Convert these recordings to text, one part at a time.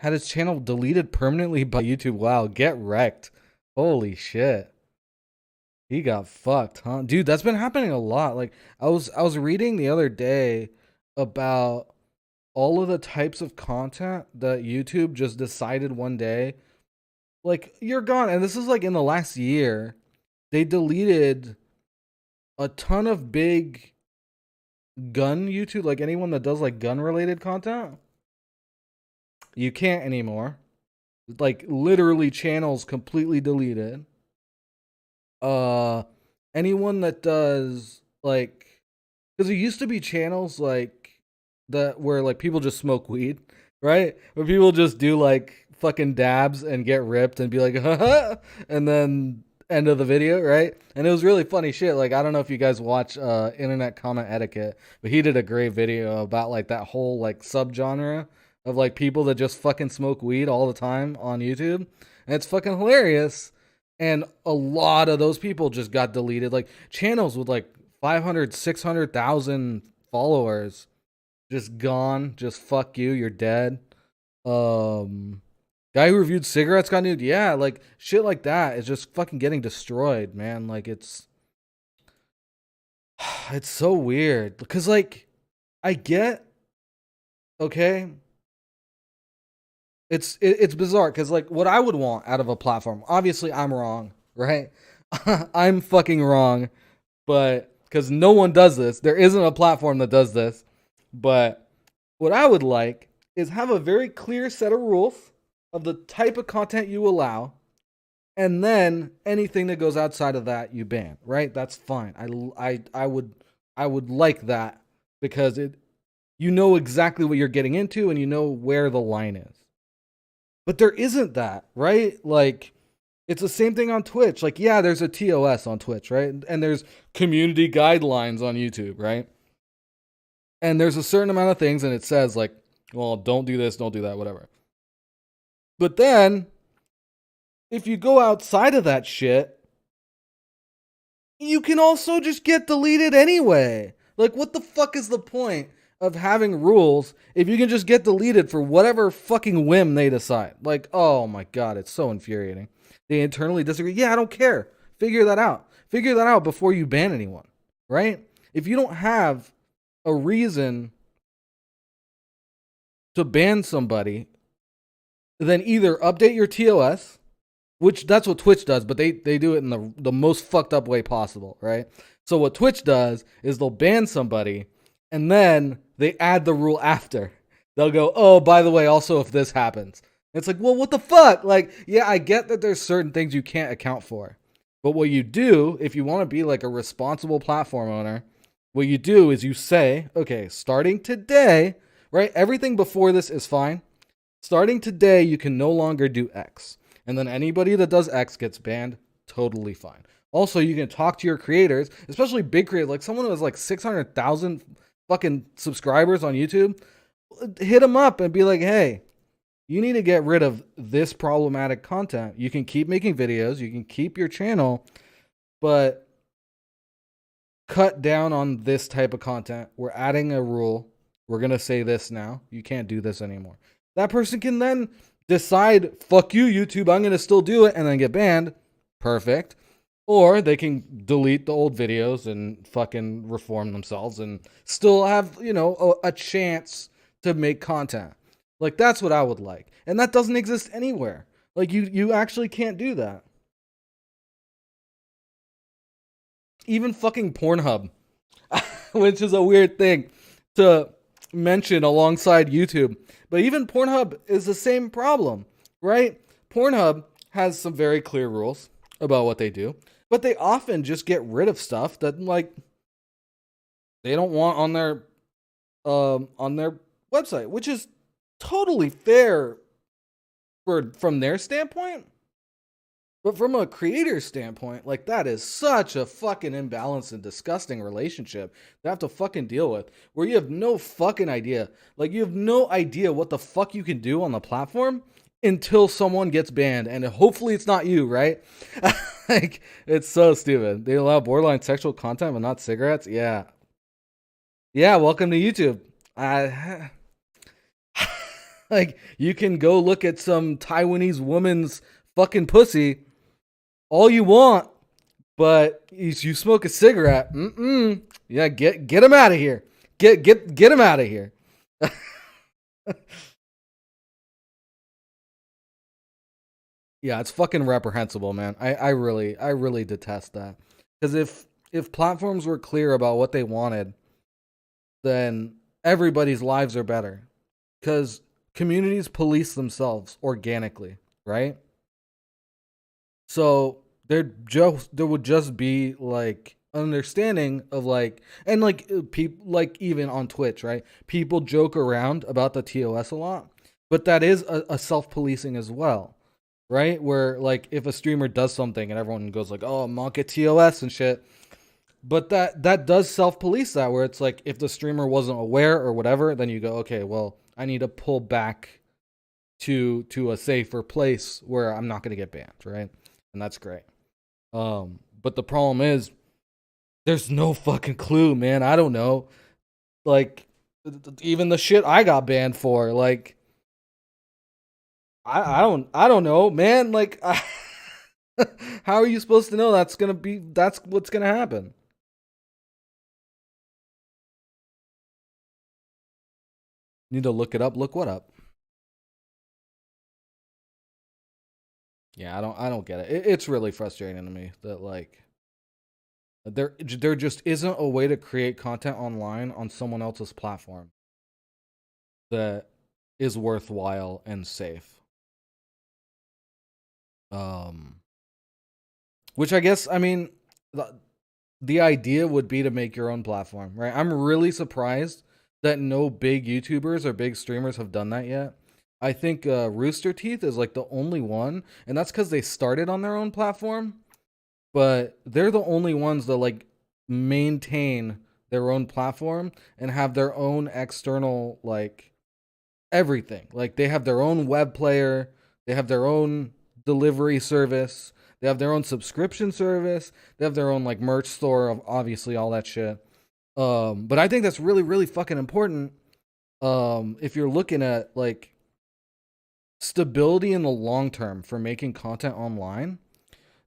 had his channel deleted permanently by YouTube. Wow, get wrecked. Holy shit. He got fucked, huh? Dude, that's been happening a lot. Like I was reading the other day about all of the types of content that YouTube just decided one day, like, you're gone. And this is like in the last year. They deleted a ton of big gun YouTube, like anyone that does like gun related content. You can't anymore. Like literally channels completely deleted. Uh Anyone that does like, because there used to be channels like that where like people just smoke weed, right? Where people just do like fucking dabs and get ripped and be like, haha, and then end of the video, right? And it was really funny shit. Like, I don't know if you guys watch internet comment etiquette, but he did a great video about like that whole like subgenre of like people that just fucking smoke weed all the time on YouTube. And it's fucking hilarious. And a lot of those people just got deleted. Like channels with like 500, 600,000 followers just gone. Just fuck you. You're dead. Um, Guy who reviewed cigarettes got nude. Yeah, like shit like that is just fucking getting destroyed, man. Like it's so weird because like I get, okay, it's bizarre because like what I would want out of a platform. Obviously, I'm wrong, right? I'm fucking wrong, but because no one does this, there isn't a platform that does this. But what I would like is have a very clear set of rules of the type of content you allow, and then anything that goes outside of that you ban. Right? That's fine. I would like that because you know exactly what you're getting into and you know where the line is. But there isn't that, right? Like, it's the same thing on Twitch. Like, yeah, there's a TOS on Twitch, right? And there's community guidelines on YouTube, right? And there's a certain amount of things, and it says, like, well, don't do this, don't do that, whatever. But then, if you go outside of that shit, you can also just get deleted anyway. Like, what the fuck is the point of having rules if you can just get deleted for whatever fucking whim they decide? Like, oh my god, it's so infuriating. They internally disagree. Yeah, I don't care. Figure that out. Figure that out before you ban anyone, right? If you don't have a reason to ban somebody, then either update your TOS, which that's what Twitch does, but they do it in the most fucked up way possible, right? So what Twitch does is they'll ban somebody and then they add the rule after. They'll go, oh, by the way, also if this happens. It's like, well, what the fuck? Like, yeah, I get that there's certain things you can't account for. But what you do, if you want to be like a responsible platform owner, what you do is you say, okay, starting today, right? Everything before this is fine. Starting today, you can no longer do X. And then anybody that does X gets banned, totally fine. Also, you can talk to your creators, especially big creators, like someone who has like 600,000 fucking subscribers on YouTube. Hit them up and be like, hey, you need to get rid of this problematic content. You can keep making videos, you can keep your channel, but cut down on this type of content. We're adding a rule. We're going to say this now. You can't do this anymore. That person can then decide, fuck you, YouTube, I'm going to still do it, and then get banned. Perfect. Or they can delete the old videos and fucking reform themselves and still have, a chance to make content. Like, that's what I would like. And that doesn't exist anywhere. Like, you actually can't do that. Even fucking Pornhub, which is a weird thing to mention alongside YouTube. But even Pornhub is the same problem, right? Pornhub has some very clear rules about what they do, but they often just get rid of stuff that like they don't want on their website, which is totally fair from their standpoint. But from a creator standpoint, like that is such a fucking imbalanced and disgusting relationship to have to fucking deal with, where you have no fucking idea. Like, you have no idea what the fuck you can do on the platform until someone gets banned, and hopefully it's not you, right? Like, it's so stupid. They allow borderline sexual content but not cigarettes? Yeah. Yeah, welcome to YouTube. Like, you can go look at some Taiwanese woman's fucking pussy all you want, but you smoke a cigarette. Yeah, get him out of here. Get him out of here. Yeah, it's fucking reprehensible, man. I really detest that. Because if platforms were clear about what they wanted, then everybody's lives are better. Because communities police themselves organically, right? So there would just be like understanding of like, and like people, like even on Twitch, right? People joke around about the TOS a lot, but that is a self policing as well, right? Where like if a streamer does something and everyone goes like, "Oh, mock it TOS" and shit, but that does self police that, where it's like if the streamer wasn't aware or whatever, then you go, okay, well, I need to pull back to a safer place where I'm not going to get banned, right? And that's great. But the problem is there's no fucking clue, man. I don't know. Like even the shit I got banned for, like I don't know, man. Like how are you supposed to know that's what's gonna happen? Need to look it up. Look what up? Yeah, I don't get it. It's really frustrating to me that like there just isn't a way to create content online on someone else's platform that is worthwhile and safe. Um, which I guess, I mean, the idea would be to make your own platform, right? I'm really surprised that no big YouTubers or big streamers have done that yet. I think Rooster Teeth is like the only one, and that's because they started on their own platform, but they're the only ones that like maintain their own platform and have their own external like everything. Like they have their own web player, they have their own delivery service, they have their own subscription service, they have their own like merch store of obviously all that shit. But I think that's really fucking important. If you're looking at like stability in the long term for making content online,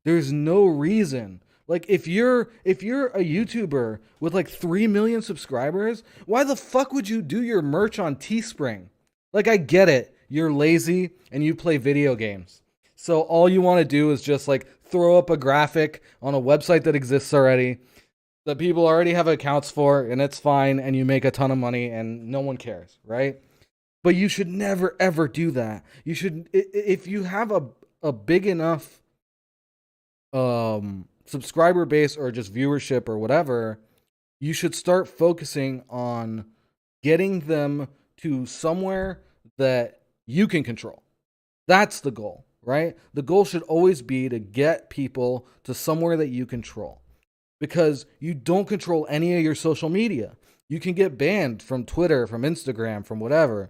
there's no reason. Like if you're a YouTuber with like 3 million subscribers, why the fuck would you do your merch on Teespring? Like I get it. You're lazy and you play video games. So all you want to do is just like throw up a graphic on a website that exists already, that people already have accounts for, and it's fine, and you make a ton of money and no one cares, right? But you should never ever do that. You should, if you have a big enough subscriber base or just viewership or whatever, you should start focusing on getting them to somewhere that you can control. That's the goal, right? The goal should always be to get people to somewhere that you control, because you don't control any of your social media. You can get banned from Twitter, from Instagram, from whatever.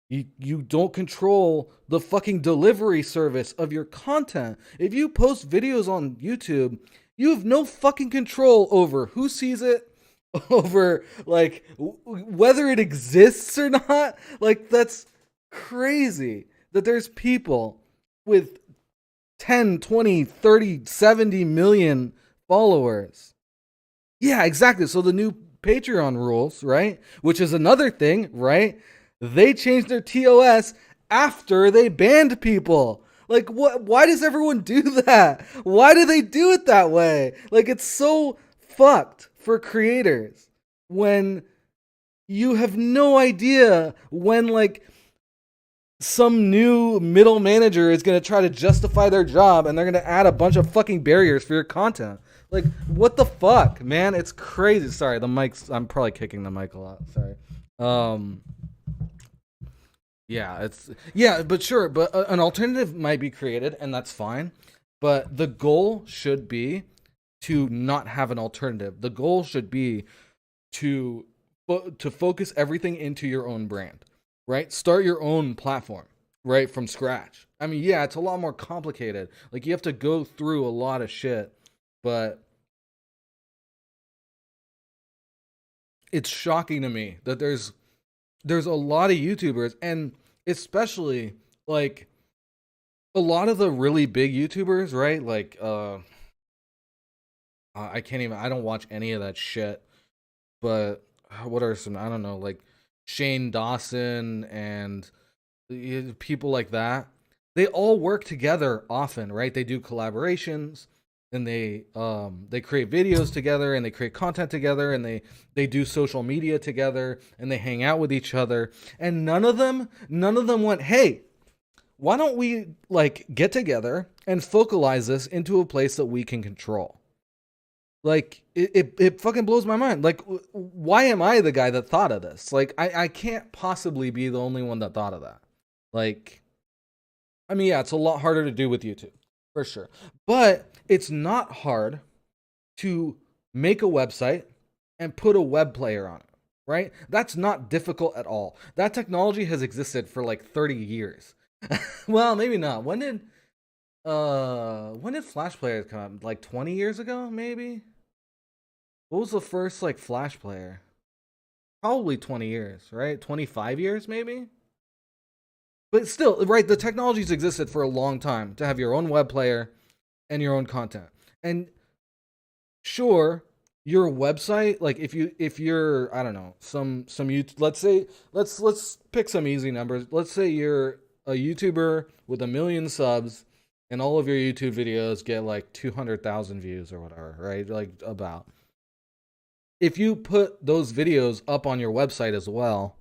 You don't control the fucking delivery service of your content. If you post videos on YouTube, you have no fucking control over who sees it, over like whether it exists or not. Like that's crazy that there's people with 10, 20, 30, 70 million followers. Yeah, exactly. So the new Patreon rules, right? Which is another thing, right? They changed their TOS after they banned people. Like what, why does everyone do that? Why do they do it that way? Like it's so fucked for creators when you have no idea when like some new middle manager is going to try to justify their job and they're going to add a bunch of fucking barriers for your content. Like, what the fuck, man? It's crazy. Sorry, the mic's. I'm probably kicking the mic a lot. Sorry. Um, yeah, but sure, but an alternative might be created, and that's fine. But the goal should be to not have an alternative. The goal should be to to focus everything into your own brand, right? Start your own platform, right, from scratch. I mean, yeah, it's a lot more complicated. Like you have to go through a lot of shit, but it's shocking to me that there's a lot of YouTubers, and especially like a lot of the really big YouTubers, right? Like I can't even I don't watch any of that shit. But what are some I don't know, like Shane Dawson and people like that. They all work together often, right? They do collaborations and they create videos together and they create content together and they do social media together and they hang out with each other. And none of them went, "Hey, why don't we like get together and focalize this into a place that we can control?" Like it fucking blows my mind. Like why am I the guy that thought of this? Like I can't possibly be the only one that thought of that. Like I mean, yeah, it's a lot harder to do with YouTube, for sure. But it's not hard to make a website and put a web player on it, right? That's not difficult at all. That technology has existed for like 30 years. Well, maybe not. When did Flash players come? Like 20 years ago, maybe? What was the first like Flash player? Probably 20 years, right? 25 years maybe? But still, right, the technology's existed for a long time to have your own web player and your own content. And sure, your website, like if you're I don't know, some you let's say let's pick some easy numbers. Let's say you're a YouTuber with 1 million subs and all of your YouTube videos get like 200,000 views or whatever, right? Like about. If you put those videos up on your website as well,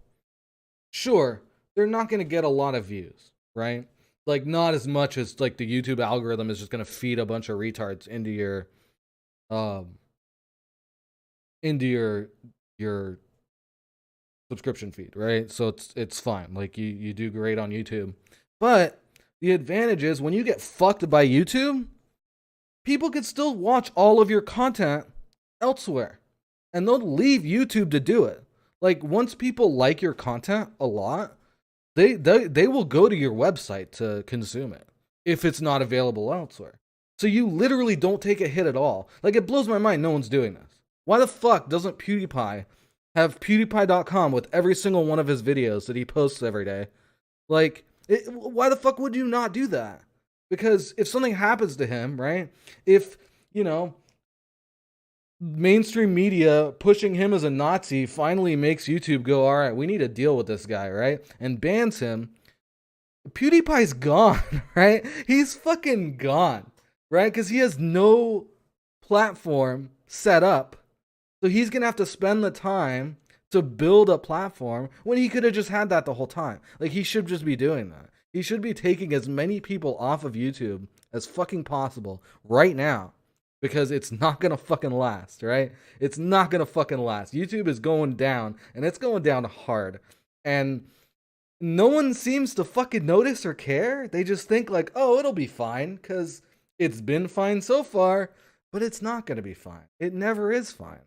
sure, they're not going to get a lot of views, right? Like not as much as like the YouTube algorithm is just going to feed a bunch of retards um into your subscription feed, right? So it's fine. Like you do great on YouTube. But the advantage is when you get fucked by YouTube, people can still watch all of your content elsewhere. And they'll leave YouTube to do it. Like once people like your content a lot, they will go to your website to consume it if it's not available elsewhere. So you literally don't take a hit at all. Like it blows my mind no one's doing this. Why the fuck doesn't PewDiePie have pewdiepie.com with every single one of his videos that he posts every day? Like why the fuck would you not do that? Because if something happens to him, right? If, you know, mainstream media pushing him as a Nazi finally makes YouTube go, all right, we need to deal with this guy, right? And bans him. PewDiePie's gone, right? He's fucking gone, right? Because he has no platform set up. So he's going to have to spend the time to build a platform when he could have just had that the whole time. Like, he should just be doing that. He should be taking as many people off of YouTube as fucking possible right now. Because it's not gonna fucking last, right? It's not gonna fucking last. YouTube is going down, and it's going down hard. And no one seems to fucking notice or care. They just think like, oh, it'll be fine, because it's been fine so far, but it's not gonna be fine. It never is fine.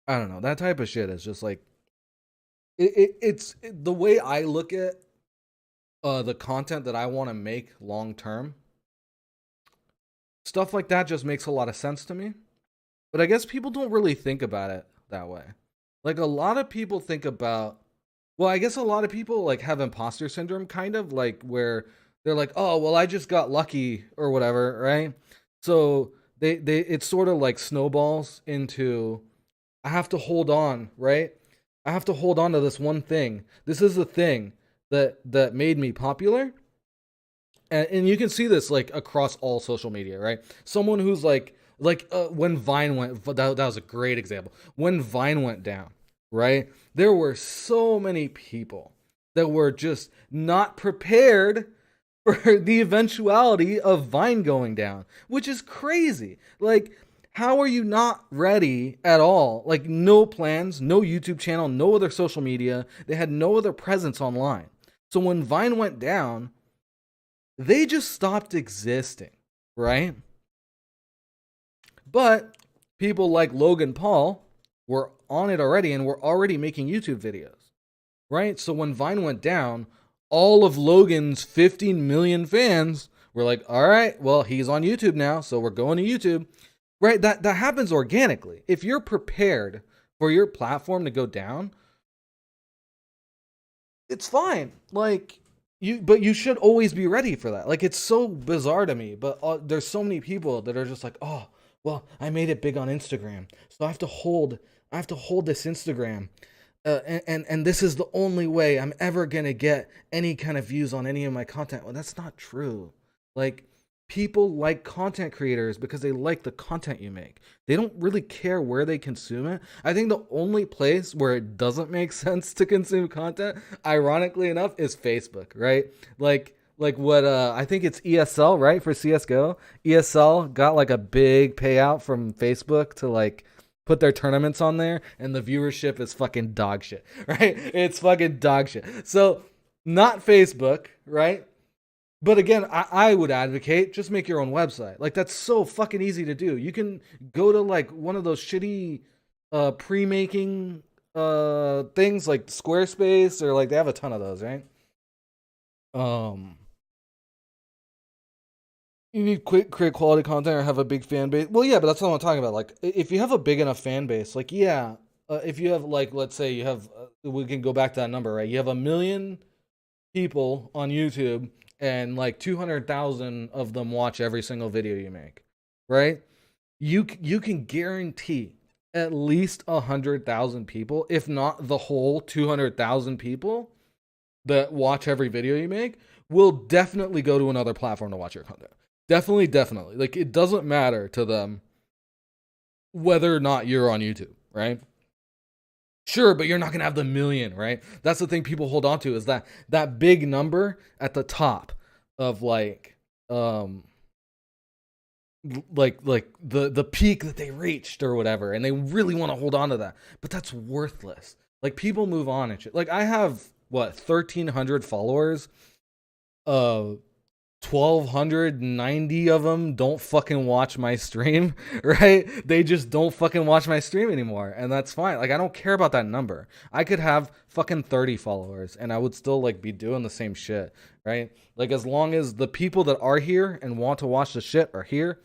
I don't know. That type of shit is just like it's the way I look at the content that I want to make long term. Stuff like that just makes a lot of sense to me. But I guess people don't really think about it that way. Like a lot of people think about, well, I guess a lot of people like have imposter syndrome kind of like where they're like, "Oh, well, I just got lucky or whatever," right? So they it sort of like snowballs into I have to hold on, right? I have to hold on to this one thing. This is the thing that made me popular. And you can see this like across all social media, right? Someone who's when Vine went, that was a great example. When Vine went down, right? There were so many people that were just not prepared for the eventuality of Vine going down, which is crazy. Like, how are you not ready at all? Like, no plans, no YouTube channel, no other social media. They had no other presence online. So when Vine went down, they just stopped existing, right? But people like Logan Paul were on it already and were already making YouTube videos, right? So when Vine went down, all of Logan's 15 million fans were like, all right, well, he's on YouTube now, so we're going to YouTube, right? That happens organically. If you're prepared for your platform to go down, it's fine. Like but you should always be ready for that. Like it's so bizarre to me, but there's so many people that are just like, oh, well, I made it big on Instagram, so I have to hold this Instagram, and this is the only way I'm ever gonna get any kind of views on any of my content. Well, that's not true. Like people like content creators because they like the content you make. They don't really care where they consume it. I think the only place where it doesn't make sense to consume content, ironically enough, is Facebook, right? Like what I think it's ESL, right? For CS:GO. ESL got like a big payout from Facebook to like put their tournaments on there, and the viewership is fucking dog shit, right? It's fucking dog shit. So not Facebook, right? But again, I would advocate just make your own website. Like that's so fucking easy to do. You can go to like one of those shitty pre-making things like Squarespace, or like they have a ton of those, right? Um you need quick create quality content or have a big fan base. Well, yeah, but that's not what I'm talking about. Like if you have a big enough fan base, like yeah, if you have like let's say you have we can go back to that number, right? You have 1 million people on YouTube, and like 200,000 of them watch every single video you make, right? You can guarantee at least 100,000 people, if not the whole 200,000 people that watch every video you make, will definitely go to another platform to watch your content. Definitely, definitely. Like it doesn't matter to them whether or not you're on YouTube, right? Sure, but you're not gonna have the million, right? That's the thing people hold on to, is that big number at the top of like the peak that they reached or whatever, and they really want to hold on to that. But that's worthless. Like people move on and shit. Like I have what 1,300 followers. 1,290 of them don't fucking watch my stream, right? They just don't fucking watch my stream anymore, and that's fine. Like I don't care about that number. I could have fucking 30 followers and I would still like be doing the same shit, right? Like as long as the people that are here and want to watch the shit are here,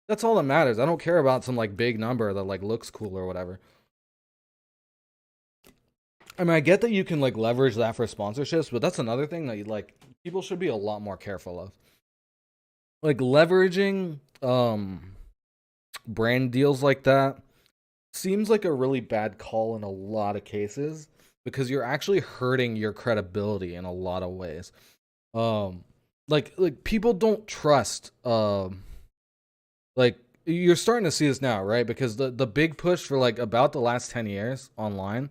that's all that matters. I don't care about some like big number that like looks cool or whatever. I mean, I get that you can like leverage that for sponsorships, but that's another thing that you like people should be a lot more careful of. Like leveraging brand deals like that seems like a really bad call in a lot of cases, because you're actually hurting your credibility in a lot of ways. Um like people don't trust like you're starting to see this now, right? Because the big push for like about the last 10 years online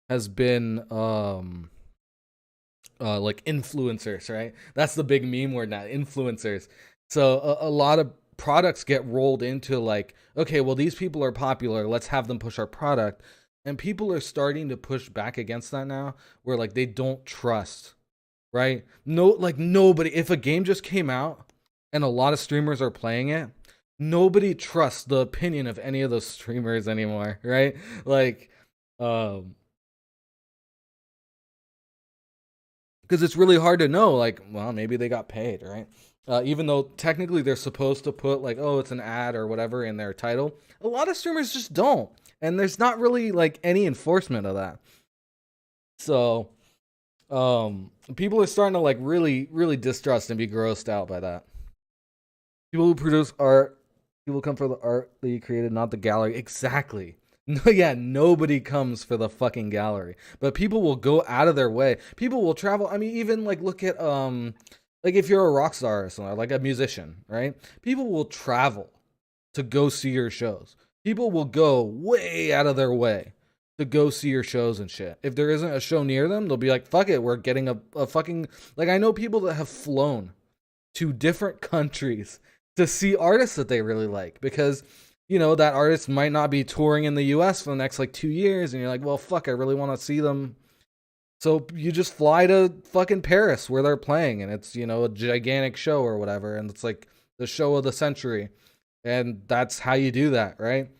has been like influencers, right? That's the big meme word now, influencers. So a lot of products get rolled into like, okay, well these people are popular, let's have them push our product. And people are starting to push back against that now, where like they don't trust, right? No, like nobody, if a game just came out and a lot of streamers are playing it, nobody trusts the opinion of any of those streamers anymore, right? Like um because it's really hard to know, like, well, maybe they got paid, right? Even though technically they're supposed to put like, oh, it's an ad or whatever in their title, a lot of streamers just don't, and there's not really like any enforcement of that. So people are starting to like really really distrust and be grossed out by that. People who produce art, people come for the art that you created, not the gallery. Exactly. No, yeah, nobody comes for the fucking gallery, but people will go out of their way. People will travel. I mean, even like look at like if you're a rock star or something, like a musician, right? People will travel to go see your shows. People will go way out of their way to go see your shows and shit. If there isn't a show near them, they'll be like, fuck it, we're getting a fucking, like, I know people that have flown to different countries to see artists that they really like, because you know that artist might not be touring in the US for the next like 2 years, and you're like, well fuck, I really want to see them. So you just fly to fucking Paris where they're playing, and it's, you know, a gigantic show or whatever, and it's like the show of the century. And that's how you do that, right?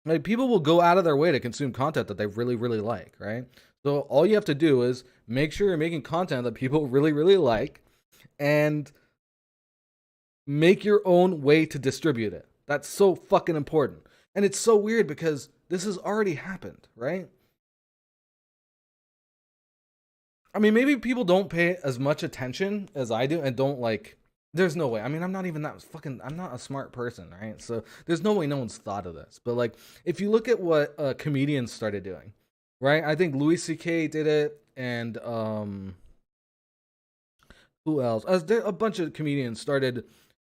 Like people will go out of their way to consume content that they really really like, right? So all you have to do is make sure you're making content that people really really like, and make your own way to distribute it. That's so fucking important. And it's so weird because this has already happened, right? I mean, maybe people don't pay as much attention as I do and don't like. There's no way. I mean, I'm not even that fucking. I'm not a smart person, right? So there's no way no one's thought of this. But like, if you look at what comedians started doing, right? I think Louis C.K. did it, and who else? A bunch of comedians started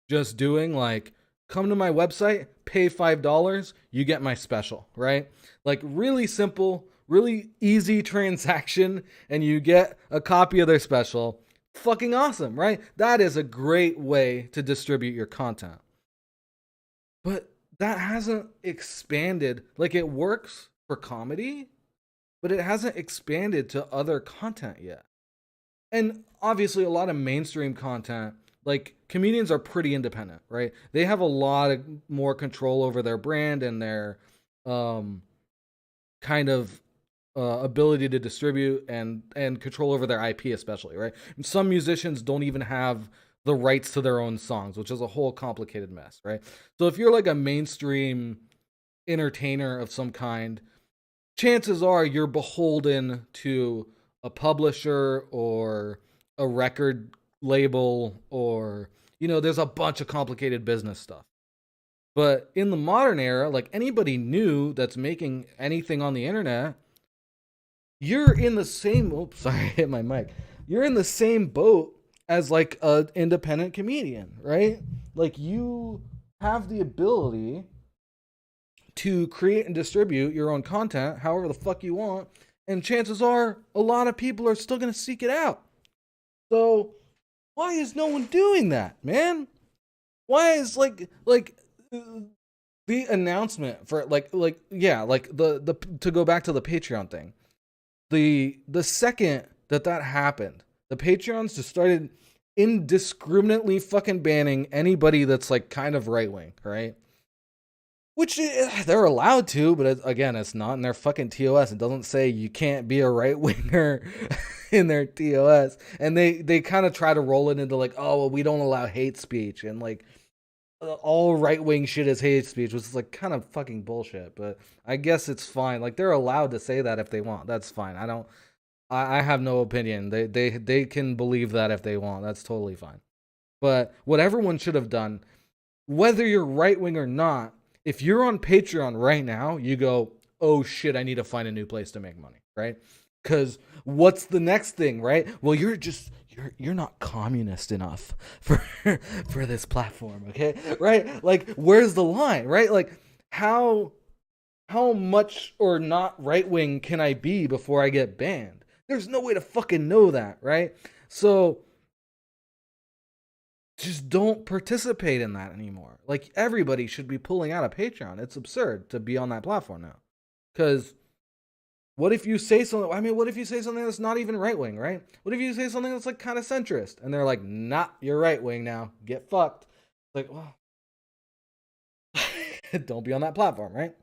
just doing like, come to my website, pay $5, you get my special, right? Like really simple, really easy transaction, and you get a copy of their special. Fucking awesome, right? That is a great way to distribute your content. But that hasn't expanded. Like it works for comedy, but it hasn't expanded to other content yet. And obviously a lot of mainstream content, like comedians are pretty independent, right? They have a lot of more control over their brand and their kind of ability to distribute and control over their IP, especially, right? And some musicians don't even have the rights to their own songs, which is a whole complicated mess, right? So if you're like a mainstream entertainer of some kind, chances are you're beholden to a publisher or a record label, or there's a bunch of complicated business stuff. But in the modern era, like anybody new that's making anything on the internet, you're in the same oops, sorry, I hit my mic. You're in the same boat as like an independent comedian, right? Like you have the ability to create and distribute your own content however the fuck you want, and chances are a lot of people are still going to seek it out. So why is no one doing that, man? Why is like the announcement for like yeah, like the to go back to the Patreon thing. The second that happened, the Patreons just started indiscriminately fucking banning anybody that's like kind of right wing, right? Which they're allowed to, but again, it's not in their fucking TOS. It doesn't say you can't be a right winger in their TOS. And they kind of try to roll it into like, oh, well, we don't allow hate speech, and like all right wing shit is hate speech, which is like kind of fucking bullshit. But I guess it's fine. Like they're allowed to say that if they want. That's fine. I have no opinion. They can believe that if they want. That's totally fine. But what everyone should have done, whether you're right wing or not, if you're on Patreon right now, you go, oh shit, I need to find a new place to make money, right? Because what's the next thing, right? Well, you're not communist enough for this platform, okay? Right? Like, where's the line, right? Like, how much or not right wing can I be before I get banned? There's no way to fucking know that, right? So just don't participate in that anymore. Like everybody should be pulling out of Patreon. It's absurd to be on that platform now. Because what if you say something? I mean, what if you say something that's not even right wing, right? What if you say something that's like kind of centrist, and they're like, "Nah, you're right wing now. Get fucked." Like, well, don't be on that platform, right?